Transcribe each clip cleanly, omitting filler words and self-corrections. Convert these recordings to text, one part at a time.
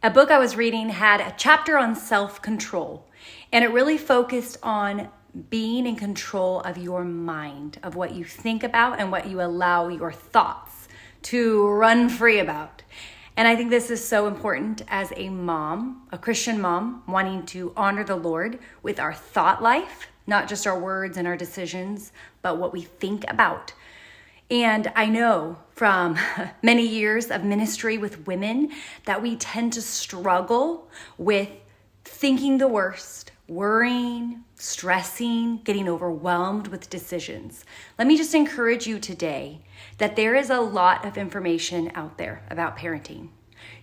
a book I was reading had a chapter on self-control, and it really focused on being in control of your mind, of what you think about and what you allow your thoughts to run free about. And I think this is so important as a mom, a Christian mom, wanting to honor the Lord with our thought life, not just our words and our decisions, but what we think about. And I know from many years of ministry with women that we tend to struggle with thinking the worst, worrying, stressing, getting overwhelmed with decisions. Let me just encourage you today that there is a lot of information out there about parenting.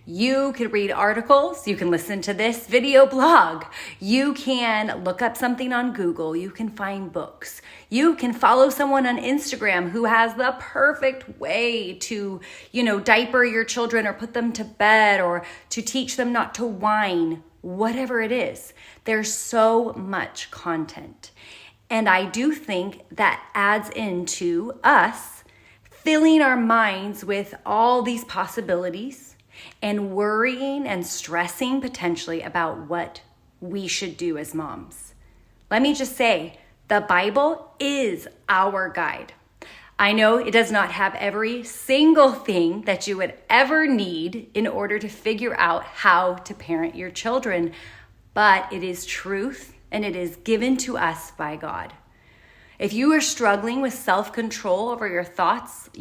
You could read articles, you can listen to this video blog, you can look up something on Google, you can find books, you can follow someone on Instagram who has the perfect way to, diaper your children or put them to bed or to teach them not to whine, whatever it is. There's so much content. And I do think that adds into us filling our minds with all these possibilities and worrying and stressing potentially about what we should do as moms. Let me just say, the Bible is our guide. I know it does not have every single thing that you would ever need in order to figure out how to parent your children, but it is truth and it is given to us by God. If you are struggling with self-control over your thoughts,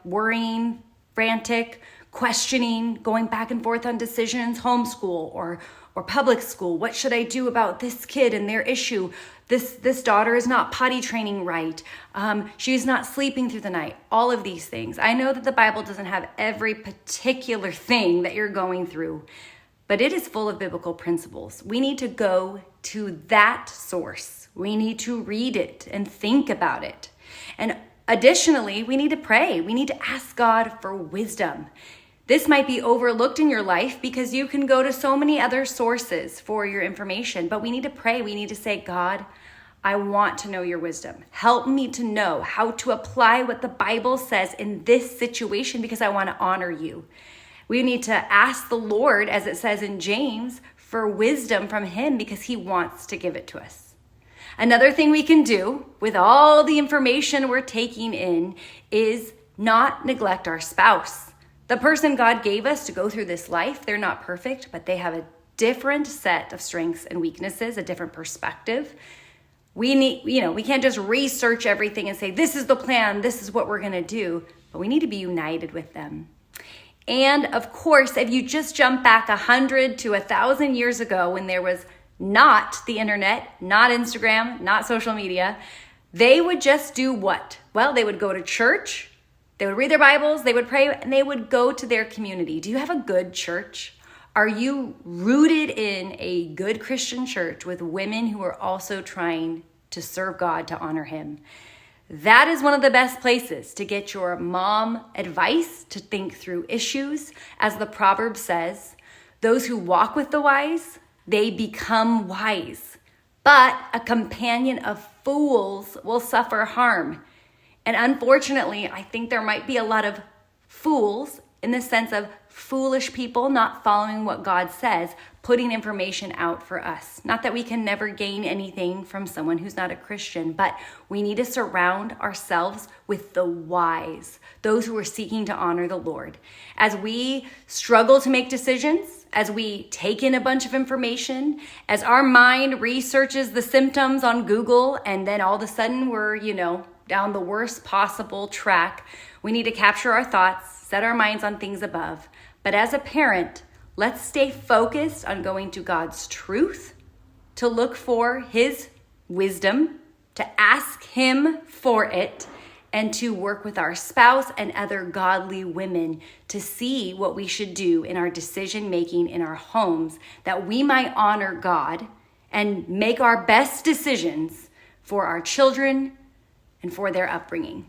worrying, frantic, questioning, going back and forth on decisions, homeschool or public school. What should I do about this kid and their issue? This daughter is not potty training right. She's not sleeping through the night. All of these things. I know that the Bible doesn't have every particular thing that you're going through, but it is full of biblical principles. We need to go to that source. We need to read it and think about it. And additionally, we need to pray. We need to ask God for wisdom. This might be overlooked in your life because you can go to so many other sources for your information, but we need to pray. We need to say, God, I want to know your wisdom. Help me to know how to apply what the Bible says in this situation because I want to honor you. We need to ask the Lord, as it says in James, for wisdom from him because he wants to give it to us. Another thing we can do with all the information we're taking in is not neglect our spouse. The person God gave us to go through this life, they're not perfect, but they have a different set of strengths and weaknesses, a different perspective. We can't just research everything and say, this is the plan, this is what we're going to do, but we need to be united with them. And of course, if you just jump back 100 to 1,000 years ago when there was not the internet, not Instagram, not social media, they would just do what? Well, they would go to church, they would read their Bibles, they would pray, and they would go to their community. Do you have a good church? Are you rooted in a good Christian church with women who are also trying to serve God, to honor him? That is one of the best places to get your mom advice, to think through issues. As the proverb says, those who walk with the wise, they become wise. But a companion of fools will suffer harm. And unfortunately, I think there might be a lot of fools in the sense of foolish people not following what God says, putting information out for us. Not that we can never gain anything from someone who's not a Christian, but we need to surround ourselves with the wise, those who are seeking to honor the Lord. As we struggle to make decisions, as we take in a bunch of information, as our mind researches the symptoms on Google, and then all of a sudden we're, down the worst possible track, we need to capture our thoughts, set our minds on things above. But as a parent, let's stay focused on going to God's truth, to look for his wisdom, to ask him for it, and to work with our spouse and other godly women to see what we should do in our decision making in our homes, that we might honor God and make our best decisions for our children and for their upbringing.